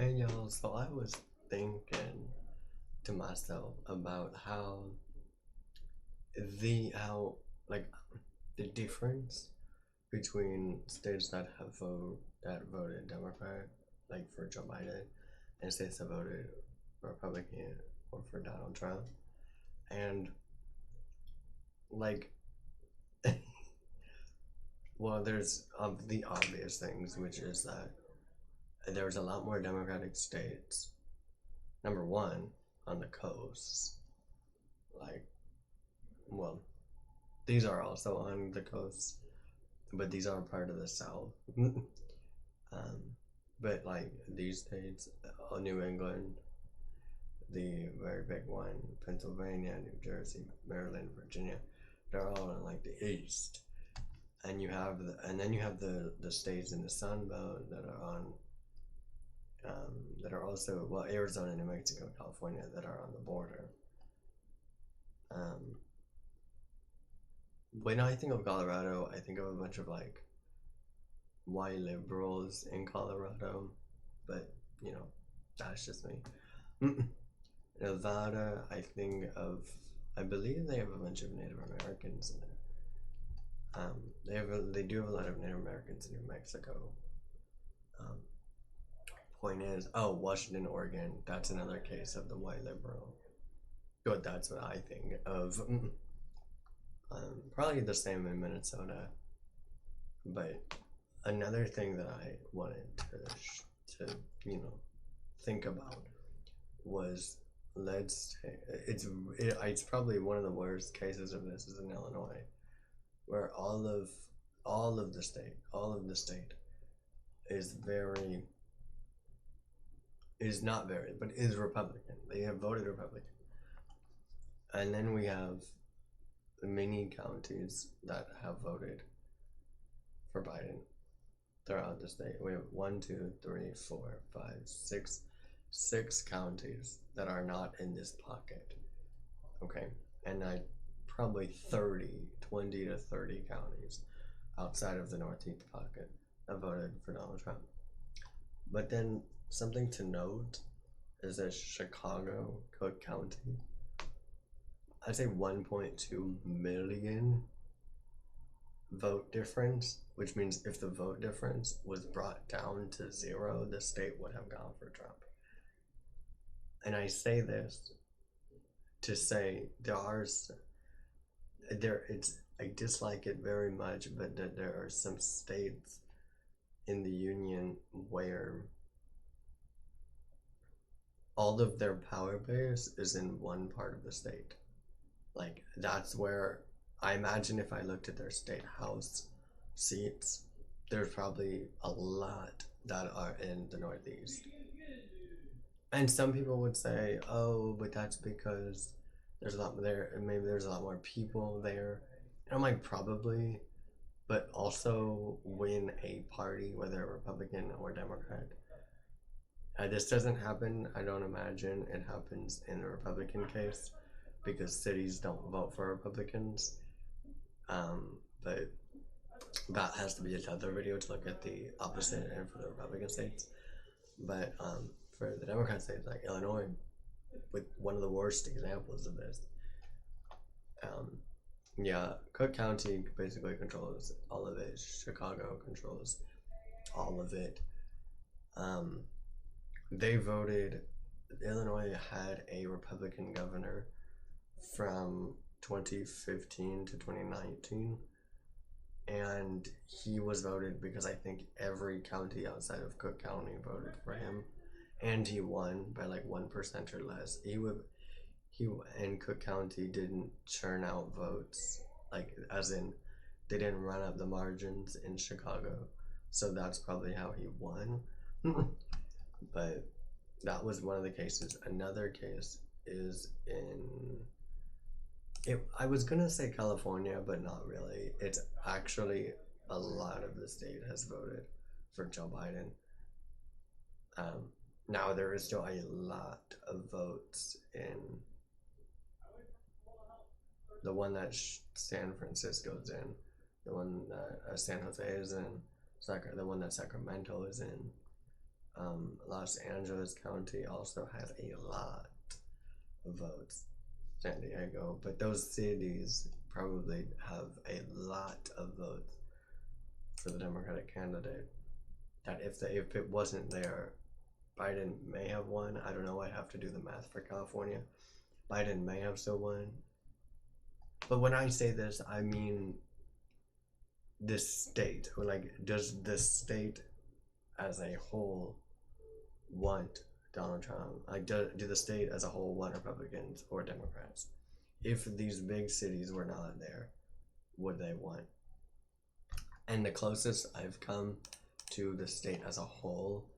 Hey y'all, so I was thinking to myself about how like the difference between states that voted Democrat, like for Joe Biden, and states that voted Republican or for Donald Trump. And like well there's the obvious things, which is that there's a lot more Democratic states. Number one, on the coasts. Like well, these are also on the coast, but these are part of the South. But like these states, New England, the very big one, Pennsylvania, New Jersey, Maryland, Virginia, they're all in like the East. And then you have the states in the Sun Belt that are on, that are also, well, Arizona, New Mexico, California, that are on the border. Um, when I think of Colorado, I think of a bunch of like white liberals in Colorado, but you know, that's just me. Nevada, I believe they have a bunch of Native Americans in there. They do have a lot of Native Americans in New Mexico. Um, Point is, oh, Washington, Oregon, that's another case of the white liberal. But that's what I think of. Probably the same in Minnesota. But another thing that I wanted to think about was it's probably one of the worst cases of this is in Illinois, where all of the state is not very, but is Republican. They have voted Republican. And then we have many counties that have voted for Biden throughout the state. We have 1, 2, 3, 4, 5, 6 counties that are not in this pocket. Okay. And probably 20 to 30 counties outside of the Northeast pocket have voted for Donald Trump. But then something to note is that Chicago, Cook County, I'd say 1.2 million vote difference, which means if the vote difference was brought down to 0, the state would have gone for Trump. And I say this to say I dislike it very much, but that there are some states in the union where all of their power base is in one part of the state. Like, that's where I imagine if I looked at their state house seats, there's probably a lot that are in the Northeast. And some people would say, oh, but that's because there's a lot there, and maybe there's a lot more people there. And I'm like, probably, but also when a party, whether Republican or Democrat, this doesn't happen, I don't imagine it happens in the Republican case, because cities don't vote for Republicans. But that has to be another video to look at the opposite and for the Republican states. But for the Democrat states like Illinois, with one of the worst examples of this, Cook County basically controls all of it. Chicago controls all of it. They voted. Illinois had a Republican governor from 2015 to 2019, and he was voted because I think every county outside of Cook County voted for him, and he won by like 1% or less. He and Cook County didn't churn out votes, like as in they didn't run up the margins in Chicago, so that's probably how he won. But that was one of the cases. Another case is I was gonna say California, but not really. It's actually a lot of the state has voted for Joe Biden. Now there is still a lot of votes in the one that San Francisco's in, the one that San Jose is in, the one that Sacramento is in. Los Angeles County also had a lot of votes. San Diego, but those cities probably have a lot of votes for the Democratic candidate. That if it wasn't there, Biden may have won. I don't know. I'd have to do the math for California. Biden may have still won. But when I say this, I mean this state. Or like, does this state as a whole want Donald Trump? Like, do the state as a whole want Republicans or Democrats? If these big cities were not there, would they want? And the closest I've come to the state as a whole,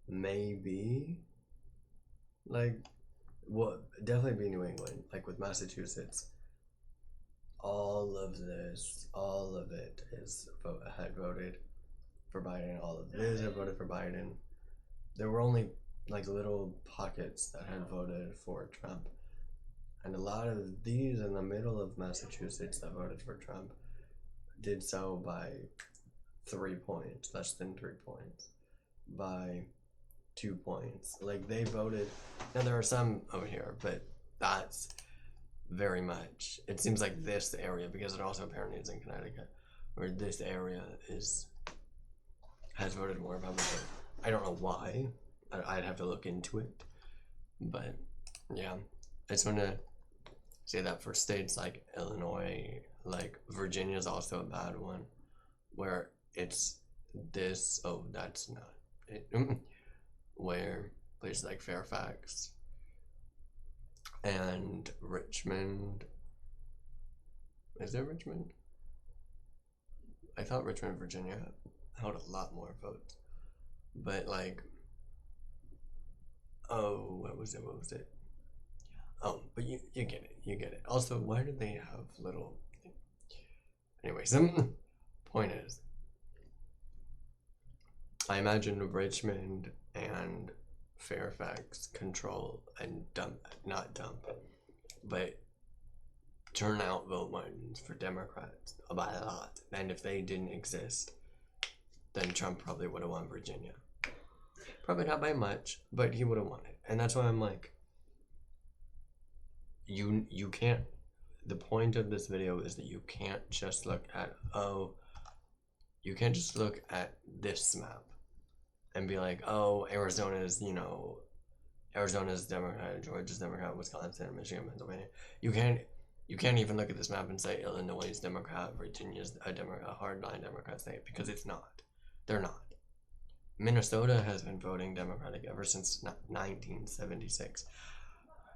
maybe, like, well, definitely be New England. Like with Massachusetts, all of it had voted for Biden. All of this had voted for Biden. There were only like little pockets that had voted for Trump. And a lot of these in the middle of Massachusetts that voted for Trump did so by 3 points, less than 3 points, by 2 points. Like they voted. Now there are some over here, but that's very much. It seems like this area, because it also apparently is in Connecticut, where this area has voted more Republican. I don't know why. I'd have to look into it, but yeah, I just want to say that for states like Illinois, like Virginia is also a bad one, where it's this. Oh, that's not it. Where places like Fairfax and Richmond. Is there Richmond? I thought Richmond, Virginia held a lot more votes. But like, oh, what was it? Oh, but you get it. Also, why do they have little... Anyways, point is, I imagine Richmond and Fairfax control and but turn out vote margins for Democrats by a lot. And if they didn't exist, then Trump probably would have won Virginia. Probably not by much, but he would have won it. And that's why I'm like, you can't, the point of this video is that you can't just look at, you can't just look at this map and be like, oh, Arizona's Democrat, Georgia's Democrat, Wisconsin, Michigan, Pennsylvania. You can't even look at this map and say Illinois is Democrat, Virginia's a hardline Democrat state, because it's not. They're not. Minnesota has been voting Democratic ever since 1976.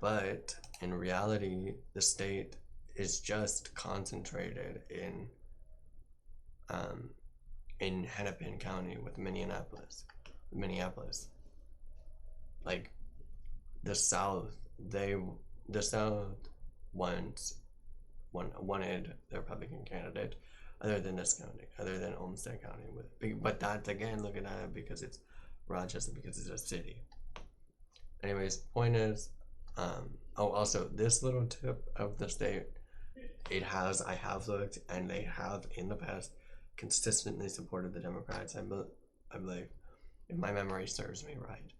But in reality, the state is just concentrated in Hennepin County with Minneapolis. Like the South wanted the Republican candidate, other than this county, other than Olmsted County. But that's again looking at it because it's Rochester, because it's a city. Anyways, point is, also this little tip of the state, I have looked, and they have in the past consistently supported the Democrats. I believe, if my memory serves me right.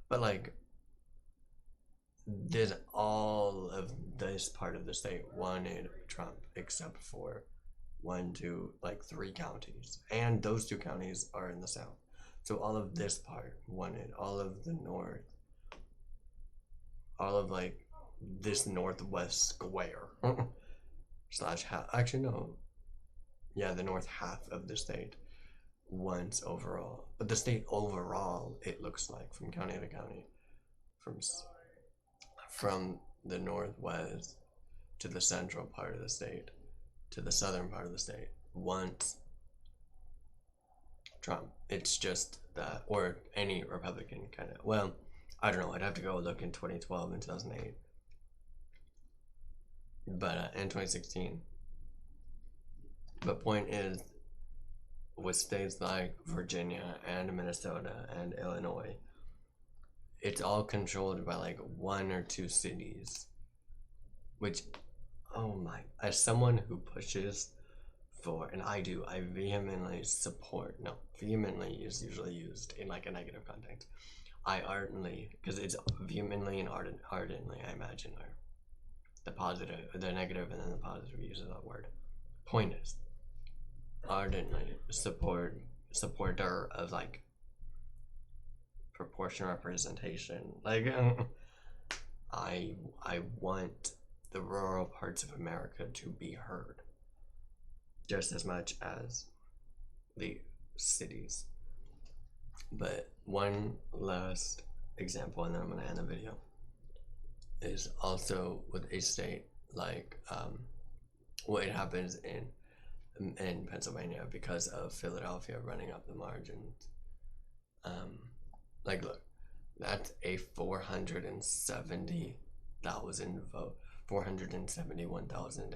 But like, all of this part of the state wanted Trump, except for 3 counties, and those 2 counties are in the South. So all of this part wanted, all of the North, all of like this Northwest square slash half. Actually, no. Yeah, the north half of the state wants overall, but the state overall, it looks like from county to county, from the Northwest to the central part of the state to the southern part of the state wants Trump. It's just that, or any Republican kind of, well, I don't know, I'd have to go look in 2012 and 2008, but in 2016. But point is, with states like Virginia and Minnesota and Illinois, it's all controlled by like 1 or 2 cities, which, oh my, as someone who pushes for, and I vehemently support, no, vehemently is usually used in like a negative context. I ardently, because it's vehemently and ardently, I imagine, are the positive, the negative, and then the positive use of that word. Point is, ardently supporter of like proportional representation. Like, I want the rural parts of America to be heard just as much as the cities. But one last example, and then I'm gonna end the video, is also with a state like what happens in Pennsylvania because of Philadelphia running up the margins. Like, look, that's a 470,000 vote, 471,000,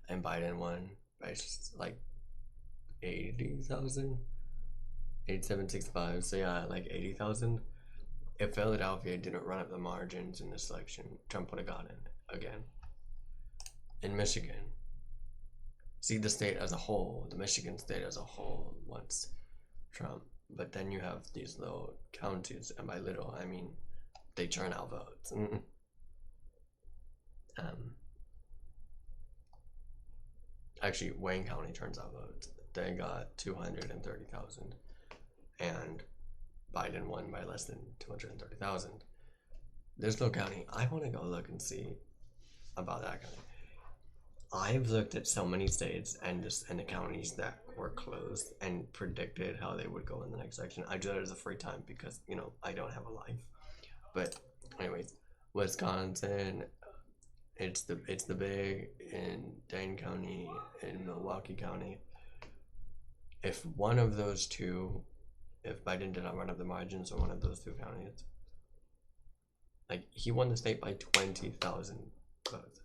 and Biden won by like 80,000, 8765. So yeah, like 80,000. If Philadelphia didn't run up the margins in this election, Trump would have gotten it again. In Michigan, see the state as a whole, the Michigan state as a whole wants Trump, but then you have these little counties, and by little I mean they churn out votes. Actually, Wayne County turns out votes. They got 230,000, and Biden won by less than 230,000. There's no county. I want to go look and see about that county. I've looked at so many states and the counties that were closed and predicted how they would go in the next election. I do that as a free time because, you know, I don't have a life. But anyways, Wisconsin, it's the big in Dane County, in Milwaukee County. If one of those two, if Biden did not run up the margins or one of those two counties, like, he won the state by 20,000 votes.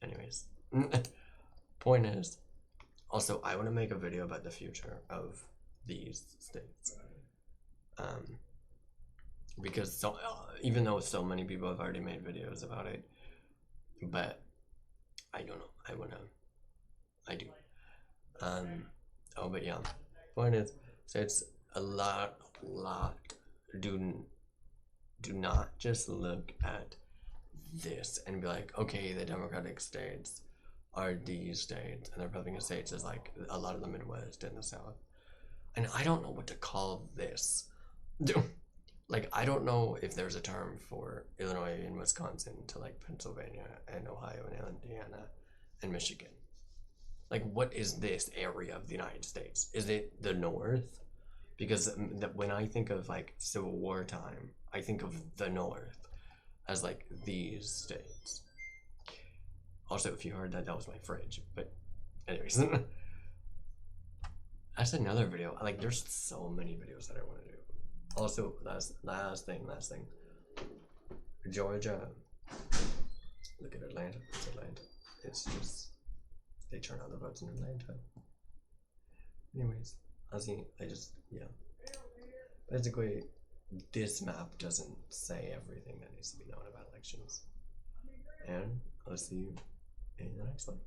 Anyways, point is, also, I want to make a video about the future of these states. Because even though so many people have already made videos about it, but I don't know, I do. But yeah, point is, so it's a lot, do not just look at this and be like, okay, the Democratic states are these states, and the Republican states is like a lot of the Midwest and the South. And I don't know what to call this. Like, I don't know if there's a term for Illinois and Wisconsin to like Pennsylvania and Ohio and Indiana and Michigan. Like, what is this area of the United States? Is it the North? Because when I think of like Civil War time, I think of the North as like these states. Also, if you heard that, that was my fridge. But anyways, that's another video. Like, there's so many videos that I want to do. Also, last thing. Georgia. Look at Atlanta. It's Atlanta. It's just, they turn out the votes in Atlanta. Anyways, yeah. Basically, this map doesn't say everything that needs to be known about elections. And I'll see you in the next one.